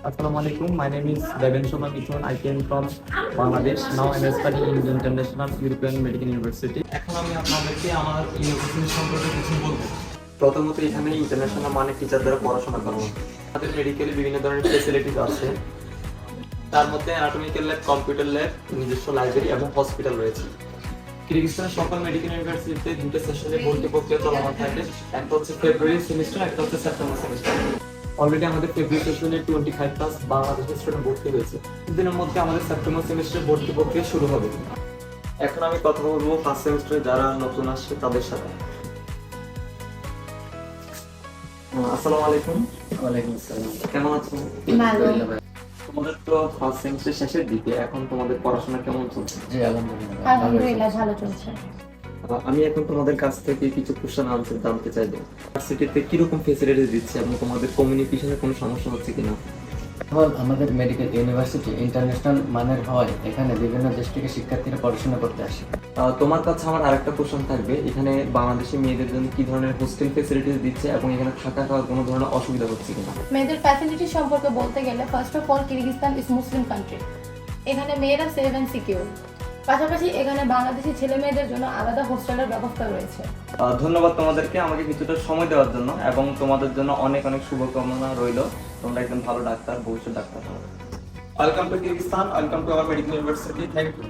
Assalamu alaikum. My name is Deven Shoma Mithun. I came from Bangladesh. Now I am studying in the International European Medical University. এখন আমি আপনাদেরকে আমার university সম্পর্কে কিছু বলবো। প্রথমত এখানে ইন্টারন্যাশনাল মানের টিচার দ্বারা পড়াশোনা করা হয়। আমাদের মেডিকেলে বিভিন্ন ধরনের ফ্যাসিলিটিস আছে। তার মধ্যে অ্যানাটমিক্যাল ল্যাব, কম্পিউটার ল্যাব, নিজস্ব লাইব্রেরি এবং হসপিটাল রয়েছে। কিরগিজস্তানের সকল মেডিকেল ইউনিভার্সিটিতে দুটো সেশনে ভর্তি প্রক্রিয়া চলমান থাকে। একটা হচ্ছে ফেব্রুয়ারি সেমিস্টার, একটা হচ্ছে সেপ্টেম্বর সেমিস্টার। অলরেডি আমাদের ফেব্রুয়ারি সেশনে 25+ বাংলাদেশের স্টুডেন্ট ভর্তি হয়েছে। কিছুদিনের মধ্যে আমাদের সেপ্টেম্বর সেমিস্টার ভর্তি প্রক্রিয়া শুরু হবে। এখন আমি কথা বলবো ফার্স্ট সেমিস্টারে যারা নতুন আসছে তাদের সাথে। আসসালামু আলাইকুম। ওয়ালাইকুম আসসালাম। কেমন আছো? ভালো। তোমাদের তো ফার্স্ট সেমিস্টার শেষের দিকে, এখন তোমাদের পড়াশোনা কেমন চলছে? জি আলহামদুলিল্লাহ। আলহামদুলিল্লাহ ভালো চলছে। আমি এখন তোমাদের কাছ থেকে কিছু কোশ্চেন আনসার জানতে চাইবো। ইউনিভার্সিটিতে কিরকম ফেসিলিটিস দিচ্ছে এবং তোমাদের কমিউনিকেশনে কোনো সমস্যা হচ্ছে কিনা? এখন আমাদের মেডিকেল ইউনিভার্সিটি ইন্টারন্যাশনাল মানের হয়, এখানে বিভিন্ন দেশ থেকে শিক্ষার্থীরা পড়াশোনা করতে আসে। তোমার কাছে আমার আরেকটা কোশ্চেন থাকবে, এখানে বাংলাদেশি মেয়েদের জন্য কি ধরনের হোস্টেল ফেসিলিটিস দিচ্ছে এবং এখানে থাকা খাওয়ার কোনো ধরনের অসুবিধা হচ্ছে কিনা? মেয়েদের ফ্যাসিলিটি সম্পর্কে বলতে গেলে first of all Kyrgyzstan is Muslim country. এখানে মেয়েরা সেফ অ্যান্ড সিকিউর। পাশাপাশি এখানে বাংলাদেশি ছেলে মেয়েদের জন্য আলাদা হোস্টেলের ব্যবস্থা রয়েছে। ধন্যবাদ তোমাদেরকে আমাকে কিছুটা সময় দেওয়ার জন্য, এবং তোমাদের জন্য অনেক অনেক শুভকামনা রইল। তোমরা একজন ভালো ডাক্তার, ভবিষ্যৎ doctor. Welcome to Kyrgyzstan, welcome to our medical university. Thank you.